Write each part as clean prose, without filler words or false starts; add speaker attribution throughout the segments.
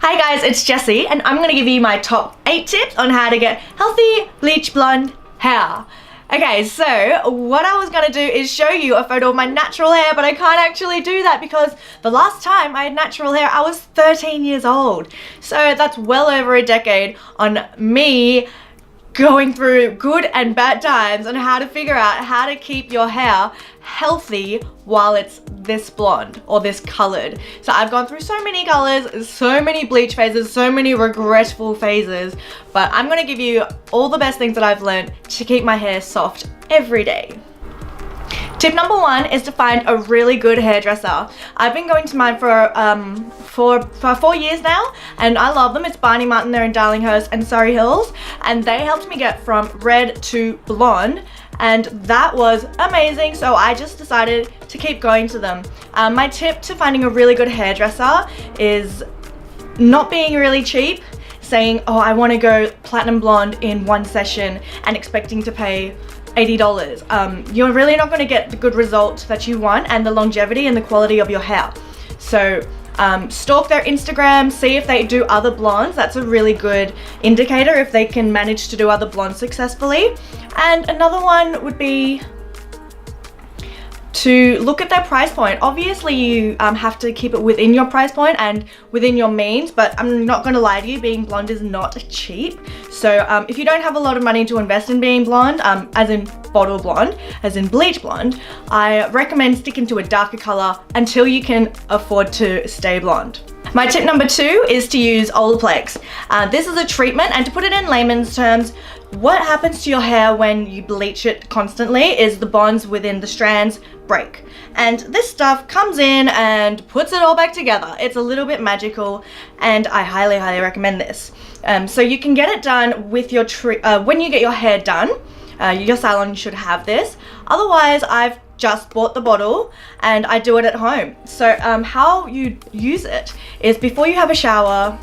Speaker 1: Hi guys, it's Jessie and I'm going to give you my top 8 tips on how to get healthy bleach blonde hair. Okay, so what I was going to do is show you a photo of my natural hair, but I can't actually do that because the last time I had natural hair I was 13 years old. So that's well over a decade on me going through good and bad times on how to figure out how to keep your hair healthy while it's this blonde or this colored. So I've gone through so many colors, so many bleach phases, so many regretful phases, but I'm gonna give you all the best things that I've learned to keep my hair soft every day. Tip number 1 is to find a really good hairdresser. I've been going to mine for 4 years now and I love them. It's Barney Martin, they're in Darlinghurst and Surrey Hills, and they helped me get from red to blonde, and that was amazing, so I just decided to keep going to them. My tip to finding a really good hairdresser is not being really cheap, saying, oh, I want to go platinum blonde in one session and expecting to pay $80. You're really not going to get the good result that you want and the longevity and the quality of your hair. So stalk their Instagram, see if they do other blondes. That's a really good indicator if they can manage to do other blondes successfully. And another one would be to look at their price point. Obviously you have to keep it within your price point and within your means, but I'm not going to lie to you, being blonde is not cheap. So if you don't have a lot of money to invest in being blonde, as in bottle blonde, as in bleach blonde, I recommend sticking to a darker color until you can afford to stay blonde. My tip number 2 is to use Olaplex. This is a treatment, and to put it in layman's terms, what happens to your hair when you bleach it constantly is the bonds within the strands break. And this stuff comes in and puts it all back together. It's a little bit magical and I highly recommend this. So you can get it done with your when you get your hair done. Your salon should have this. Otherwise, I've just bought the bottle and I do it at home. So how you use it is before you have a shower,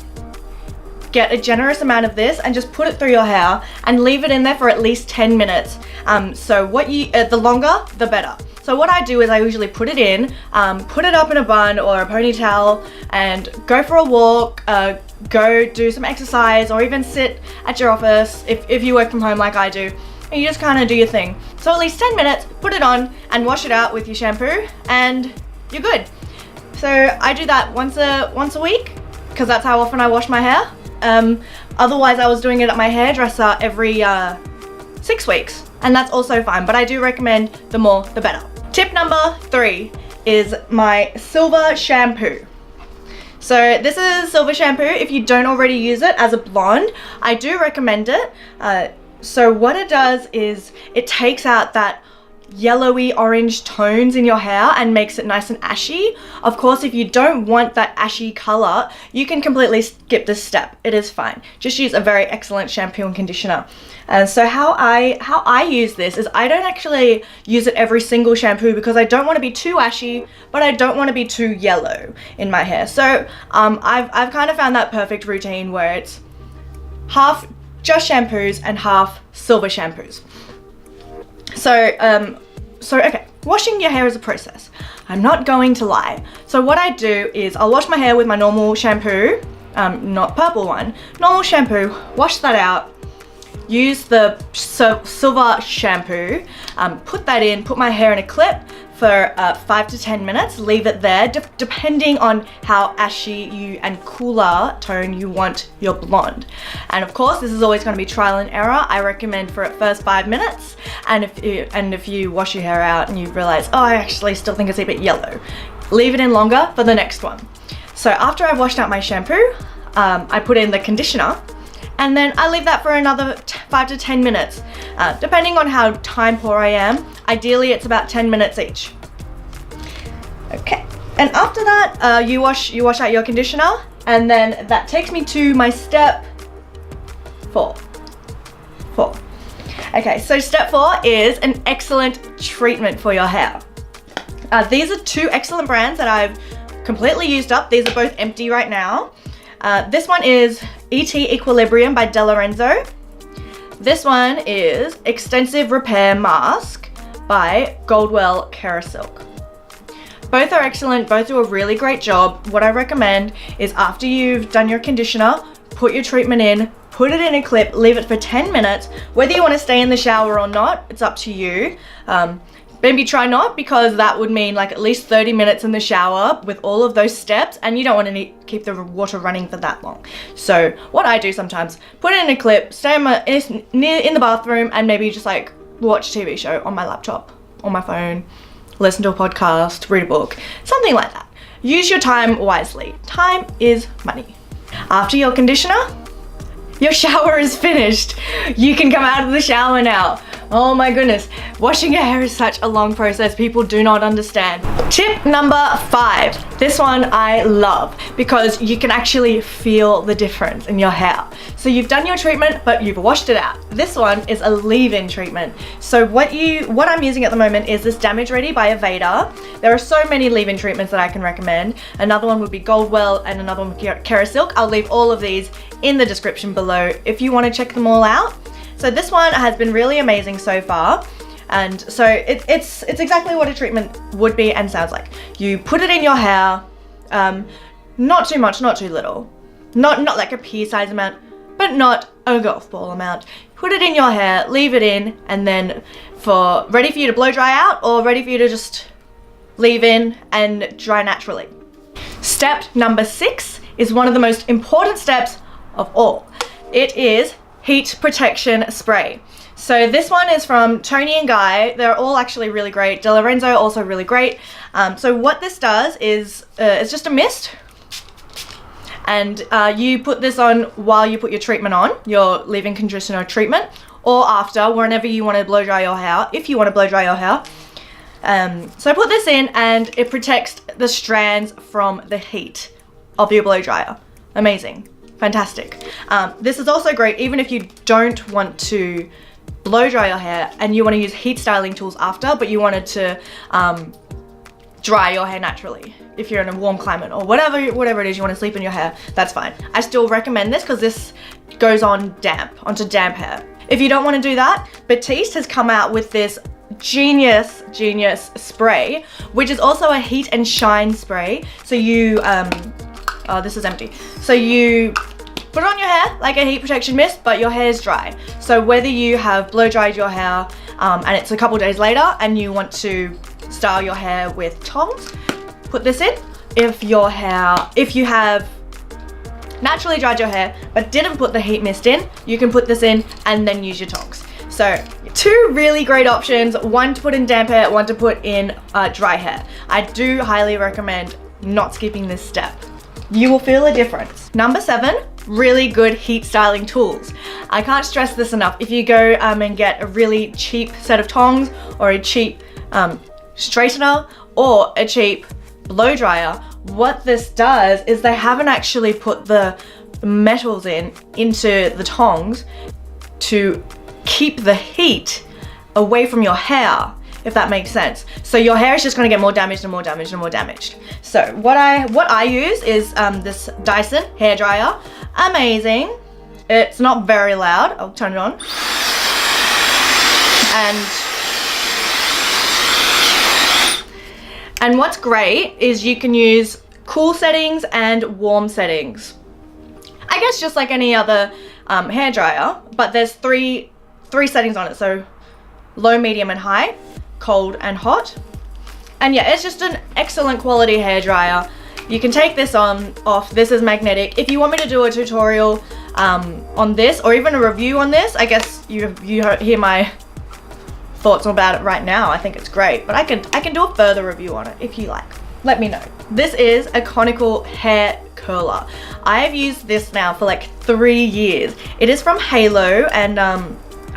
Speaker 1: get a generous amount of this and just put it through your hair and leave it in there for at least 10 minutes. So the longer, the better. So what I do is I usually put it in, put it up in a bun or a ponytail and go for a walk, go do some exercise, or even sit at your office if you work from home like I do. And you just kind of do your thing. So at least 10 minutes, put it on and wash it out with your shampoo and you're good. So I do that once a week because that's how often I wash my hair. Otherwise I was doing it at my hairdresser every 6 weeks, and that's also fine, but I do recommend the more the better. Tip number 3 is my silver shampoo. So this is silver shampoo. If you don't already use it as a blonde, I do recommend it. So what it does is it takes out that yellowy orange tones in your hair and makes it nice and ashy. Of course, if you don't want that ashy color, you can completely skip this step. It is fine. Just use a very excellent shampoo and conditioner. And so how I use this is I don't actually use it every single shampoo because I don't want to be too ashy, but I don't want to be too yellow in my hair. So I've kind of found that perfect routine where it's half just shampoos and half silver shampoos. So okay, washing your hair is a process. I'm not going to lie. So what I do is I'll wash my hair with my normal shampoo, not purple one, normal shampoo, wash that out, use the silver shampoo, put that in, put my hair in a clip for 5 to 10 minutes, leave it there, depending on how ashy and cooler tone you want your blonde. And of course, this is always going to be trial and error. I recommend for it first 5 minutes, and if you wash your hair out and you realize, oh, I actually still think it's a bit yellow, leave it in longer for the next one. So after I've washed out my shampoo, I put in the conditioner, and then I leave that for another 5 to 10 minutes, depending on how time poor I am. Ideally, it's about 10 minutes each. Okay, and after that, you wash out your conditioner, and then that takes me to my step 4. Okay, so step 4 is an excellent treatment for your hair. These are 2 excellent brands that I've completely used up. These are both empty right now. This one is ET Equilibrium by De Lorenzo. This one is Extensive Repair Mask by Goldwell Kerasilk. Both are excellent, both do a really great job. What I recommend is after you've done your conditioner, put your treatment in, put it in a clip, leave it for 10 minutes. Whether you want to stay in the shower or not, it's up to you. Maybe try not, because that would mean like at least 30 minutes in the shower with all of those steps, and you don't want to keep the water running for that long. So what I do sometimes, put it in a clip, stay in the bathroom, and maybe just like watch a TV show on my laptop, on my phone, listen to a podcast, read a book, something like that. Use your time wisely. Time is money. After your conditioner, your shower is finished. You can come out of the shower now. Oh my goodness, washing your hair is such a long process. People do not understand. Tip number 5. This one I love because you can actually feel the difference in your hair. So you've done your treatment, but you've washed it out. This one is a leave-in treatment. So what I'm using at the moment is this Damage Ready by Aveda. There are so many leave-in treatments that I can recommend. Another one would be Goldwell and another one would be Kerasilk. I'll leave all of these in the description below if you want to check them all out. So this one has been really amazing so far, and so it's exactly what a treatment would be and sounds like. You put it in your hair, not too much, not too little, not like a pea-sized amount, but not a golf ball amount. Put it in your hair, leave it in, and then ready for you to blow dry out or ready for you to just leave in and dry naturally. Step number 6 is one of the most important steps of all. It is heat protection spray. So this one is from Toni and Guy. They're all actually really great. De Lorenzo also really great. So what this does is it's just a mist, and you put this on while you put your treatment on, your leave-in conditioner treatment, or after, whenever you want to blow dry your hair, if you want to blow dry your hair. So put this in and it protects the strands from the heat of your blow dryer. Amazing. Fantastic. This is also great even if you don't want to blow dry your hair and you want to use heat styling tools after, but you wanted to dry your hair naturally. If you're in a warm climate or whatever it is you want to sleep in your hair, that's fine. I still recommend this because this goes on onto damp hair. If you don't want to do that, Batiste has come out with this genius spray, which is also a heat and shine spray. So you oh, this is empty. So you put it on your hair like a heat protection mist, but your hair is dry. So whether you have blow dried your hair and it's a couple days later and you want to style your hair with tongs, put this in. If you have naturally dried your hair but didn't put the heat mist in, you can put this in and then use your tongs. So 2 really great options, one to put in damp hair, one to put in dry hair. I do highly recommend not skipping this step. You will feel a difference. Number 7, really good heat styling tools. I can't stress this enough. If you go and get a really cheap set of tongs or a cheap straightener or a cheap blow dryer, what this does is they haven't actually put the metals into the tongs to keep the heat away from your hair, if that makes sense. So your hair is just gonna get more damaged and more damaged and more damaged. So what I use is this Dyson hairdryer. Amazing. It's not very loud. I'll turn it on. And what's great is you can use cool settings and warm settings. I guess just like any other hairdryer, but there's three settings on it. So low, medium, and high, cold and hot. And yeah, it's just an excellent quality hairdryer. You can take this off. This is magnetic. If you want me to do a tutorial on this or even a review on this, I guess you hear my thoughts about it right now. I think it's great, but I can do a further review on it if you like. Let me know. This is a conical hair curler. I have used this now for like 3 years. It is from Halo, and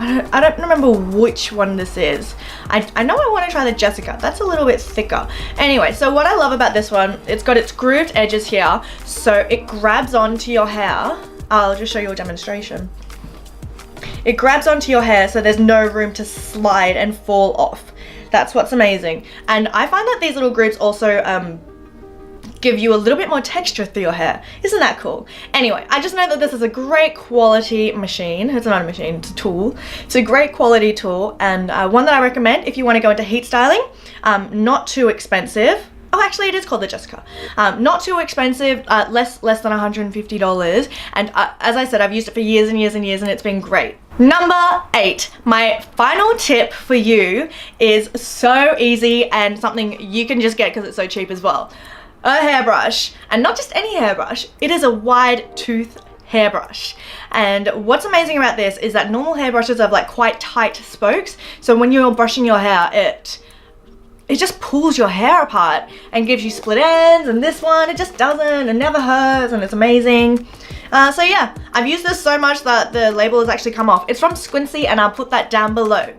Speaker 1: I don't remember which one this is. I know I want to try the Jessica. That's a little bit thicker. Anyway, so what I love about this one, it's got its grooved edges here, so it grabs onto your hair. I'll just show you a demonstration. It grabs onto your hair so there's no room to slide and fall off. That's what's amazing. And I find that these little grooves also give you a little bit more texture through your hair. Isn't that cool? Anyway, I just know that this is a great quality machine. It's not a machine, it's a tool. It's a great quality tool, and one that I recommend if you want to go into heat styling. Not too expensive, Oh, actually it is called the Jessica. Not too expensive, less than $150. And as I said, I've used it for years and years and years and it's been great. Number 8, my final tip for you is so easy and something you can just get because it's so cheap as well. A hairbrush, and not just any hairbrush, it is a wide tooth hairbrush. And what's amazing about this is that normal hairbrushes have like quite tight spokes, so when you're brushing your hair, it just pulls your hair apart and gives you split ends, and this one, it just doesn't, and never hurts, and it's amazing. So yeah, I've used this so much that the label has actually come off. It's from Squincy and I'll put that down below.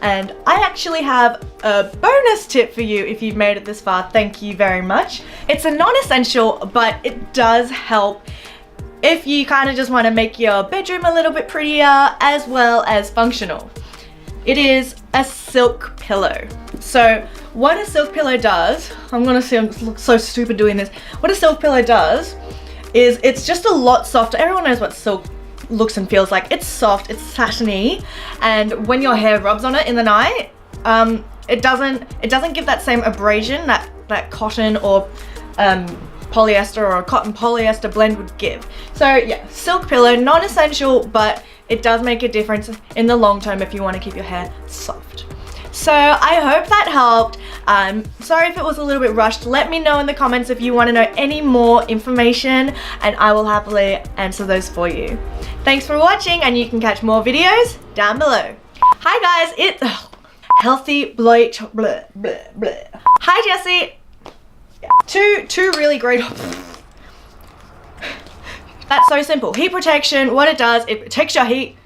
Speaker 1: And I actually have a bonus tip for you if you've made it this far. Thank you very much. It's a non-essential, but it does help if you kind of just want to make your bedroom a little bit prettier as well as functional. It is a silk pillow. So what a silk pillow does, I'm gonna see, I look so stupid doing this. What a silk pillow does is it's just a lot softer. Everyone knows what silk looks and feels like. It's soft, it's satiny, and when your hair rubs on it in the night, it doesn't give that same abrasion that cotton or polyester or cotton polyester blend would give. So yeah, silk pillow, non-essential, but it does make a difference in the long term if you want to keep your hair soft. So I hope that helped. Sorry if it was a little bit rushed. Let me know in the comments if you want to know any more information and I will happily answer those for you. Thanks for watching and you can catch more videos down below. Hi guys, it's healthy bleach. Bleh, bleh, bleh. Hi Jessie. Two really great. That's so simple. Heat protection, what it does, it protects your heat